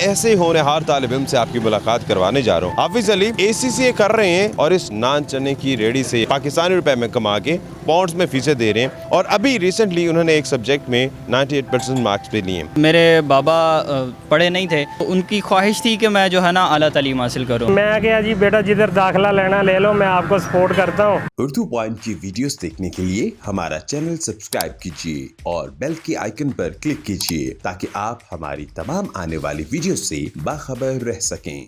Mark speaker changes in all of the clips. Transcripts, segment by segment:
Speaker 1: ایسے ہی ہونہار طالب علم سے آپ کی ملاقات کروانے جا رہا ہوں۔ حافظ علی ACCA کر رہے ہیں اور اس نان چنے کی ریڑھی سے پاکستانی روپے میں کما کے پاؤنڈز میں فیسیں دے رہے ہیں، اور ابھی ریسنٹلی انہوں نے ایک سبجیکٹ میں 98% مارکس پہ لیے ہیں۔
Speaker 2: میرے بابا پڑھے نہیں تھے، ان کی خواہش تھی کہ میں جو ہے نا اعلیٰ تعلیم حاصل کروں۔
Speaker 3: میں کہا جی بیٹا جدھر داخلہ لینا لے لو، میں آپ کو سپورٹ کرتا ہوں۔
Speaker 1: اردو پوائنٹ کی ویڈیوز دیکھنے کے لیے ہمارا چینل سبسکرائب کیجیے اور بیل کے آئیکن پر کلک کیجیے تاکہ آپ ہماری تمام آنے والی ویڈیوز سے باخبر رہ سکیں۔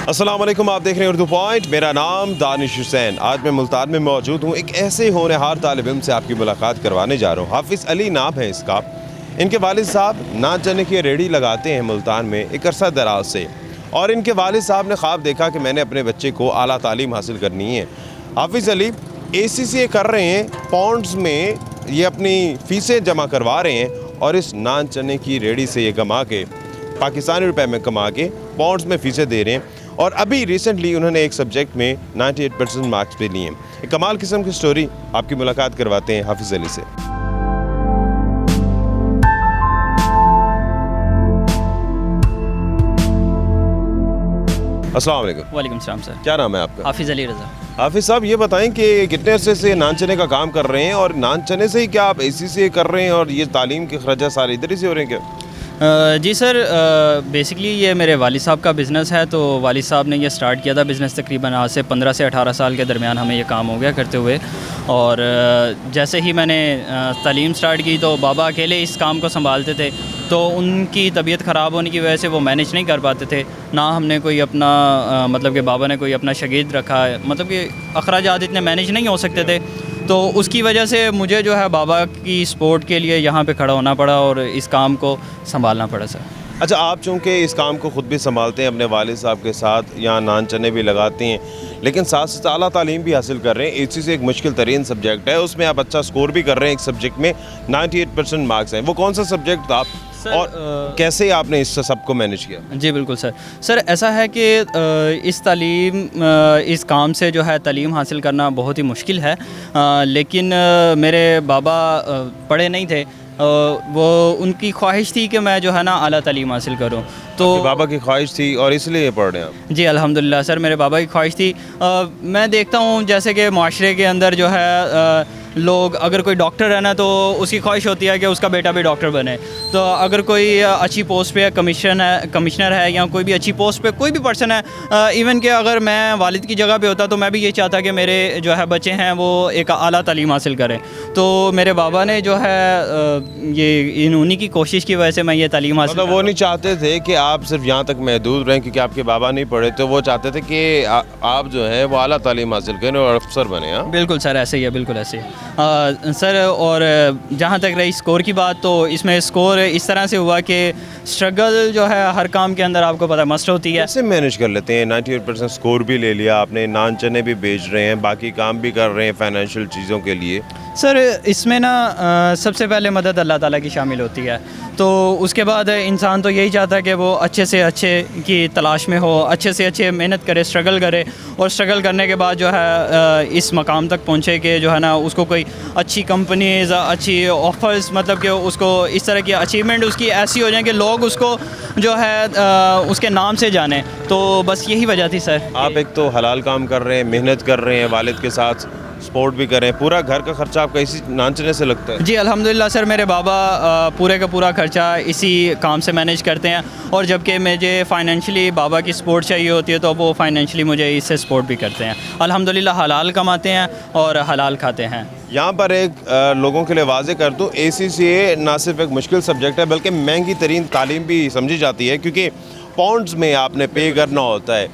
Speaker 1: السلام علیکم، آپ دیکھ رہے ہیں اردو پوائنٹ، میرا نام دانش حسین۔ آج میں ملتان میں موجود ہوں، ایک ایسے ہونہار طالب علم سے آپ کی ملاقات کروانے جا رہا ہوں۔ حافظ علی نام ہے اس کا۔ ان کے والد صاحب نان چنے کی ریڑھی لگاتے ہیں ملتان میں ایک عرصہ دراز سے، اور ان کے والد صاحب نے خواب دیکھا کہ میں نے اپنے بچے کو اعلیٰ تعلیم حاصل کرنی ہے۔ حافظ علی ACCA کر رہے ہیں، پاؤنڈز میں یہ اپنی فیسیں جمع کروا رہے ہیں، اور اس نان چنے کی ریڑھی سے یہ کما کے پاکستانی روپے میں کما کے پاؤنڈز میں فیسیں دے رہے ہیں، اور ابھی ریسنٹلی انہوں نے ایک سبجیکٹ میں 98% مارکس پہ لیے ہیں۔ ایک کمال قسم کی سٹوری، آپ کی ملاقات کرواتے ہیں حافظ علی سے۔ السلام علیکم۔
Speaker 2: وعلیکم السلام سر۔
Speaker 1: کیا نام ہے آپ کا؟
Speaker 2: حافظ علی رضا۔
Speaker 1: حافظ صاحب یہ بتائیں کہ کتنے عرصے سے نان چنے کا کام کر رہے ہیں، اور نان چنے سے ہی کیا آپ ACCA کر رہے ہیں، اور یہ تعلیم کے خرچات سارے ادھر ہی سے ہو رہے ہیں کیا؟
Speaker 2: جی سر، بیسکلی یہ میرے والد صاحب کا بزنس ہے، تو والد صاحب نے یہ سٹارٹ کیا تھا بزنس تقریباً آج سے 15 سے 18 سال کے درمیان ہمیں یہ کام ہو گیا کرتے ہوئے، اور جیسے ہی میں نے تعلیم سٹارٹ کی تو بابا اکیلے اس کام کو سنبھالتے تھے، تو ان کی طبیعت خراب ہونے کی وجہ سے وہ مینیج نہیں کر پاتے تھے، نہ ہم نے کوئی اپنا مطلب کہ بابا نے کوئی اپنا شاگرد رکھا ہے، مطلب کہ اخراجات اتنے مینیج نہیں ہو سکتے تھے، تو اس کی وجہ سے مجھے جو ہے بابا کی سپورٹ کے لیے یہاں پہ کھڑا ہونا پڑا اور اس کام کو سنبھالنا پڑا سر۔
Speaker 1: اچھا، آپ چونکہ اس کام کو خود بھی سنبھالتے ہیں، اپنے والد صاحب کے ساتھ یہاں نان چنے بھی لگاتے ہیں، لیکن ساتھ ساتھ اعلیٰ تعلیم بھی حاصل کر رہے ہیں۔ ACCA ایک مشکل ترین سبجیکٹ ہے، اس میں آپ اچھا سکور بھی کر رہے ہیں، ایک سبجیکٹ میں 98% مارکس ہیں۔ وہ کون سا سبجیکٹ تھا اور کیسے آپ نے اس سے سب کو مینیج کیا؟
Speaker 2: جی بالکل سر ایسا ہے کہ اس کام سے جو ہے تعلیم حاصل کرنا بہت ہی مشکل ہے، لیکن میرے بابا پڑھے نہیں تھے، وہ ان کی خواہش تھی کہ میں جو ہے نا اعلیٰ تعلیم حاصل کروں، تو
Speaker 1: بابا کی خواہش تھی اور اس لیے پڑھ رہے ہیں آپ؟
Speaker 2: جی الحمدللہ سر، میرے بابا کی خواہش تھی۔ میں دیکھتا ہوں جیسے کہ معاشرے کے اندر جو ہے لوگ، اگر کوئی ڈاکٹر ہے نا تو اس کی خواہش ہوتی ہے کہ اس کا بیٹا بھی ڈاکٹر بنے، تو اگر کوئی اچھی پوسٹ پہ کمشنر ہے یا کوئی بھی اچھی پوسٹ پہ کوئی بھی پرسن ہے، ایون کہ اگر میں والد کی جگہ پہ ہوتا تو میں بھی یہ چاہتا کہ میرے جو ہے بچے ہیں وہ ایک اعلیٰ تعلیم حاصل کریں، تو میرے بابا نے جو ہے یہ انہی کی کوشش کی وجہ سے میں یہ تعلیم حاصل
Speaker 1: مطلب وہ نہیں چاہتے تھے کہ آپ صرف یہاں تک محدود رہیں کیونکہ آپ کے بابا نہیں پڑھے، تو وہ چاہتے تھے کہ آپ جو ہے وہ اعلیٰ تعلیم حاصل کریں اور افسر بنے؟ ہاں
Speaker 2: بالکل سر، ایسے ہی ہے، بالکل ایسے ہی سر۔ اور جہاں تک رہی اسکور کی بات، تو اس میں اسکور اس طرح سے ہوا کہ اسٹرگل جو ہے ہر کام کے اندر آپ کو پتہ مسٹ ہوتی ہے۔
Speaker 1: کیسے مینیج کر لیتے ہیں؟ 98% اسکور بھی لے لیا آپ نے، نان چنے بھی بیچ رہے ہیں، باقی کام بھی کر رہے ہیں فائنینشیل چیزوں کے لیے۔
Speaker 2: سر اس میں نا سب سے پہلے مدد اللہ تعالیٰ کی شامل ہوتی ہے، تو اس کے بعد انسان تو یہی چاہتا ہے کہ وہ اچھے سے اچھے کی تلاش میں ہو، اچھے سے اچھے محنت کرے، اسٹرگل کرے، اور اسٹرگل کرنے کے بعد جو ہے اس مقام تک پہنچے کہ جو ہے نا اس کو کوئی اچھی کمپنیز، اچھی آفرز، مطلب کہ اس کو اس طرح کی اچیومنٹ اس کی ایسی ہو جائیں کہ لوگ اس کو جو ہے اس کے نام سے جانیں، تو بس یہی وجہ تھی سر۔
Speaker 1: آپ ایک تو حلال کام کر رہے ہیں، محنت کر رہے ہیں، والد کے ساتھ سپورٹ بھی کریں، پورا گھر کا خرچہ آپ کا اسی نان چنے سے لگتا ہے؟
Speaker 2: جی الحمدللہ سر، میرے بابا پورے کا پورا خرچہ اسی کام سے مینیج کرتے ہیں، اور جب کہ مجھے فائنینشلی بابا کی سپورٹ چاہیے ہوتی ہے تو وہ فائنینشلی مجھے اس سے سپورٹ بھی کرتے ہیں۔ الحمدللہ حلال کماتے ہیں اور حلال کھاتے ہیں۔
Speaker 1: یہاں پر ایک لوگوں کے لیے واضح کر دوں، ACCA نہ صرف ایک مشکل سبجیکٹ ہے بلکہ مہنگی ترین تعلیم بھی سمجھی جاتی ہے، کیونکہ پاؤنڈز میں آپ نے پے کرنا ہوتا ہے،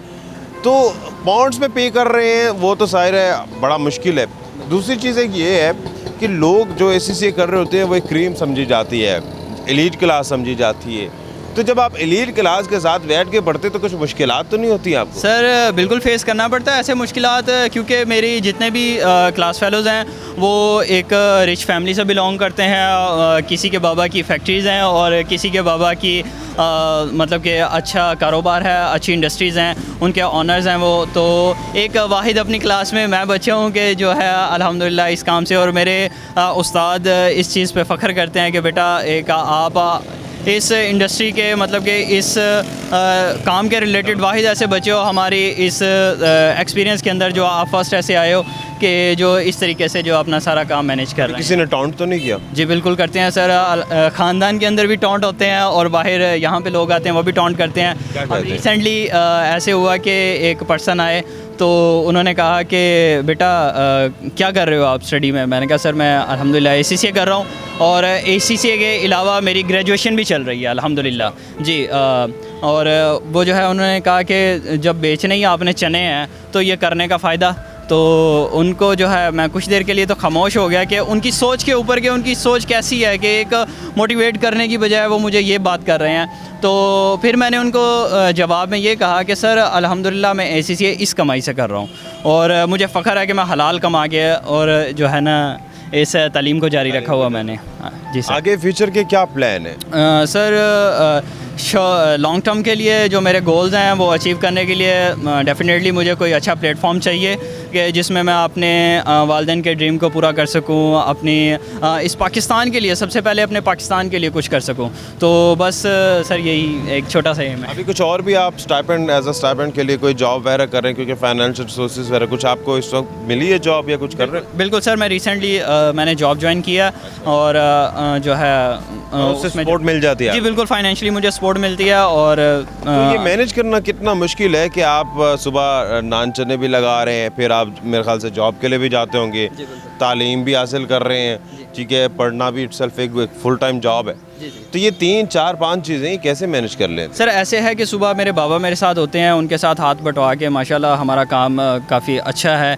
Speaker 1: تو پاؤنڈز میں پے کر رہے ہیں وہ تو ظاہر ہے بڑا مشکل ہے۔ دوسری چیز ایک یہ ہے کہ لوگ جو ACCA کر رہے ہوتے ہیں وہ ایک کریم سمجھی جاتی ہے، ایلیٹ کلاس سمجھی جاتی ہے، تو جب آپ ایلیٹ کلاس کے ساتھ بیٹھ کے پڑھتے تو کچھ مشکلات تو نہیں ہوتی آپ کو؟
Speaker 2: سر بالکل فیس کرنا پڑتا ہے ایسے مشکلات، کیونکہ میری جتنے بھی کلاس فیلوز ہیں وہ ایک رچ فیملی سے بلونگ کرتے ہیں، کسی کے بابا کی فیکٹریز ہیں اور کسی کے بابا کی مطلب کہ اچھا کاروبار ہے، اچھی انڈسٹریز ہیں، ان کے آنرز ہیں وہ، تو ایک واحد اپنی کلاس میں میں بچہ ہوں کہ جو ہے الحمدللہ اس کام سے، اور میرے استاد اس چیز پہ فخر کرتے ہیں کہ بیٹا ایک آپ اس انڈسٹری کے مطلب کہ اس کام کے ریلیٹڈ واحد ایسے بچے ہو ہماری اس ایکسپیرینس کے اندر جو آپ فرسٹ ایسے آئے ہو کہ جو اس طریقے سے جو اپنا سارا کام مینیج کر رہے ہیں.
Speaker 4: کسی نے ٹاؤنٹ تو نہیں کیا؟
Speaker 2: جی بالکل کرتے ہیں سر. خاندان کے اندر بھی ٹاؤنٹ ہوتے ہیں اور باہر یہاں پہ لوگ آتے ہیں وہ بھی ٹاؤنٹ کرتے ہیں. ریسنٹلی ایسے ہوا کہ ایک پرسن آئے تو انہوں نے کہا کہ بیٹا کیا کر رہے ہو آپ اسٹڈی میں؟ میں نے کہا سر میں الحمدللہ ACCA کر رہا ہوں اور ACCA کے علاوہ میری گریجویشن بھی چل رہی ہے الحمدللہ. جی اور وہ جو ہے انہوں نے کہا کہ جب بیچنے ہی آپ نے چنے ہیں تو یہ کرنے کا فائدہ. تو ان کو جو ہے میں کچھ دیر کے لیے تو خاموش ہو گیا کہ ان کی سوچ کے اوپر کہ ان کی سوچ کیسی ہے کہ ایک موٹیویٹ کرنے کی بجائے وہ مجھے یہ بات کر رہے ہیں. تو پھر میں نے ان کو جواب میں یہ کہا کہ سر الحمدللہ میں ACCA اس کمائی سے کر رہا ہوں اور مجھے فخر ہے کہ میں حلال کما کے اور جو ہے نا اس تعلیم کو جاری رکھا ہوا میں نے. جی سر.
Speaker 4: آگے فیوچر کے کیا پلان ہیں
Speaker 2: سر؟ لانگ ٹرم کے لیے جو میرے گولز ہیں وہ اچیو کرنے کے لیے ڈیفینیٹلی مجھے کوئی اچھا پلیٹ فارم چاہیے کہ جس میں اپنے والدین کے ڈریم کو پورا کر سکوں, اپنی اس پاکستان کے لیے سب سے پہلے اپنے پاکستان کے لیے کچھ کر سکوں. تو بس سر یہی ایک چھوٹا سا ایم ہے.
Speaker 4: ابھی کچھ اور بھی آپ اسٹائپنڈ ایز اے اسٹائپنڈ کے لیے کوئی جاب وغیرہ کر رہے ہیں کیونکہ فائنینشیل ریسورسز وغیرہ کچھ آپ کو اس وقت ملی ہے جاب یا کچھ کر رہے ہیں؟
Speaker 2: بالکل سر. میں ریسنٹلی میں نے جاب جوائن کیا اور جو ہے
Speaker 4: اس سے سپورٹ مل جاتی ہے؟
Speaker 2: جی بالکل فائنینشلی مجھے سپورٹ ملتی ہے. اور
Speaker 4: یہ مینیج کرنا کتنا مشکل ہے کہ آپ صبح نان چنے بھی لگا رہے ہیں, پھر آپ میرے خیال سے جاب کے لیے بھی جاتے ہوں گے, تعلیم بھی حاصل کر رہے ہیں, ٹھیک ہے, پڑھنا بھی اٹ سیلف ایک فل ٹائم جاب ہے. تو یہ 3 4 5 چیزیں کیسے مینیج کر لیں؟
Speaker 2: سر ایسے ہے کہ صبح میرے بابا میرے ساتھ ہوتے ہیں, ان کے ساتھ ہاتھ بٹوا کے ماشاءاللہ ہمارا کام کافی اچھا ہے.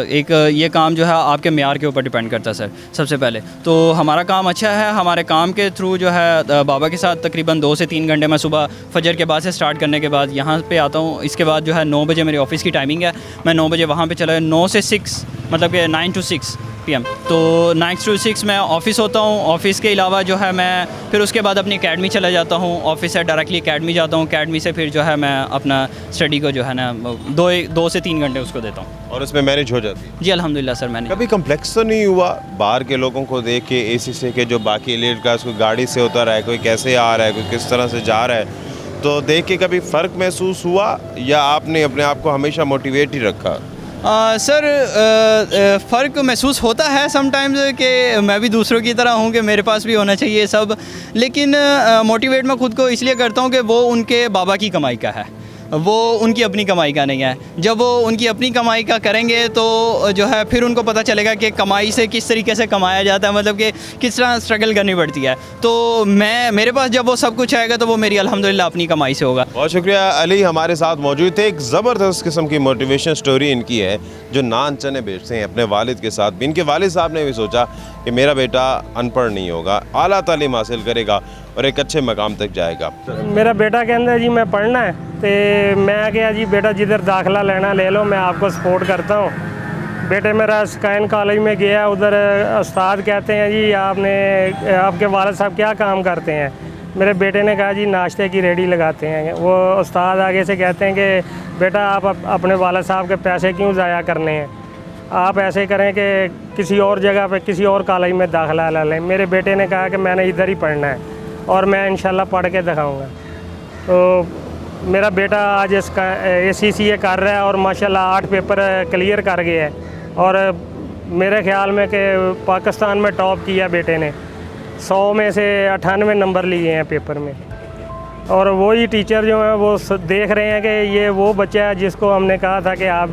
Speaker 2: ایک یہ کام جو ہے آپ کے معیار کے اوپر ڈیپینڈ کرتا ہے سر سب سے پہلے. تو ہمارا کام اچھا ہے. ہمارے کام کے تھرو جو ہے بابا کے ساتھ تقریباً 2 سے 3 گھنٹے میں صبح فجر کے بعد سے اسٹارٹ کرنے کے بعد یہاں پہ آتا ہوں. اس کے بعد جو ہے 9 بجے میری آفس کی ٹائمنگ ہے, میں 9 بجے وہاں پہ چلا 9 سے 6 مطلب کہ 9 to 6 PM. تو 9 to 6 میں آفس ہوتا ہوں. آفس کے علاوہ جو ہے میں پھر اس کے بعد اپنی اکیڈمی چلا جاتا ہوں. آفس سے ڈائریکٹلی اکیڈمی جاتا ہوں. اکیڈمی سے پھر جو ہے میں اپنا اسٹڈی کو جو ہے نا 2 سے 3 گھنٹے اس کو دیتا ہوں.
Speaker 4: اور اس میں مینیج ہو جاتی ہے؟
Speaker 2: جی الحمدللہ سر. میں نے
Speaker 4: کبھی کمپلیکس تو نہیں ہوا باہر کے لوگوں کو دیکھ کے ACCA کے جو باقی ایلیٹ کا کوئی گاڑی سے اتر رہا ہے, کوئی کیسے آ رہا ہے, کوئی کس طرح سے جا رہا ہے, تو دیکھ کے کبھی فرق محسوس ہوا یا آپ نے اپنے آپ کو ہمیشہ موٹیویٹ ہی رکھا؟
Speaker 2: سر فرق محسوس ہوتا ہے سم ٹائمز کہ میں بھی دوسروں کی طرح ہوں کہ میرے پاس بھی ہونا چاہیے سب, لیکن موٹیویٹ میں خود کو اس لیے کرتا ہوں کہ وہ ان کے بابا کی کمائی کا ہے, وہ ان کی اپنی کمائی کا نہیں ہے. جب وہ ان کی اپنی کمائی کا کریں گے تو جو ہے پھر ان کو پتہ چلے گا کہ کمائی سے کس طریقے سے کمایا جاتا ہے, مطلب کہ کس طرح اسٹرگل کرنی پڑتی ہے. تو میرے پاس جب وہ سب کچھ آئے گا تو وہ میری الحمدللہ اپنی کمائی سے ہوگا.
Speaker 4: بہت شکریہ. علی ہمارے ساتھ موجود تھے. ایک زبردست قسم کی موٹیویشن سٹوری ان کی ہے جو نان چنے بیچتے ہیں اپنے والد کے ساتھ بھی. ان کے والد صاحب نے بھی سوچا کہ میرا بیٹا ان پڑھ نہیں ہوگا, اعلیٰ تعلیم حاصل کرے گا اور ایک اچھے مقام تک جائے گا.
Speaker 3: میرا بیٹا کہتا ہے جی میں پڑھنا ہے, تو میں کہا جی بیٹا جدھر داخلہ لینا لے لو, میں آپ کو سپورٹ کرتا ہوں. بیٹے میرا اسکائن کالج میں گیا, ادھر استاد کہتے ہیں جی آپ کے والد صاحب کیا کام کرتے ہیں؟ میرے بیٹے نے کہا جی ناشتے کی ریڈی لگاتے ہیں. وہ استاد آگے سے کہتے ہیں کہ بیٹا آپ اپنے والد صاحب کے پیسے کیوں ضائع کرنے ہیں, آپ ایسے کریں کہ کسی اور جگہ پہ کسی اور کالج میں داخلہ لے لیں. میرے بیٹے نے کہا کہ میں نے ادھر ہی پڑھنا ہے اور میں انشاءاللہ پڑھ کے دکھاؤں گا. تو میرا بیٹا آج اس کا ACCA کر رہا ہے اور ماشاءاللہ 8 پیپر کلیئر کر گیا ہے, اور میرے خیال میں کہ پاکستان میں ٹاپ کیا بیٹے نے. 100 میں سے 98 نمبر لیے ہیں پیپر میں. اور وہی ٹیچر جو ہیں وہ دیکھ رہے ہیں کہ یہ وہ بچہ ہے جس کو ہم نے کہا تھا کہ آپ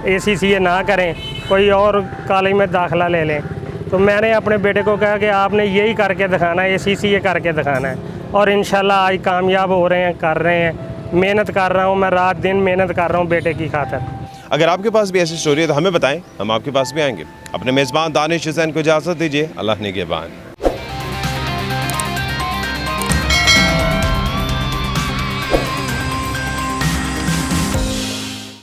Speaker 3: ACCA نہ کریں, کوئی اور کالج میں داخلہ لے لیں. تو میں نے اپنے بیٹے کو کہا کہ آپ نے یہی کر کے دکھانا ہے, ACCA کر کے دکھانا ہے. اور انشاءاللہ آج کامیاب ہو رہے ہیں, کر رہے ہیں. محنت کر رہا ہوں میں, رات دن محنت کر رہا ہوں بیٹے کی خاطر.
Speaker 4: اگر آپ کے پاس بھی ایسی سٹوری ہے تو ہمیں بتائیں, ہم آپ کے پاس بھی آئیں گے. اپنے میزبان دانش حسین کو اجازت دیجیے. اللہ نگہبان.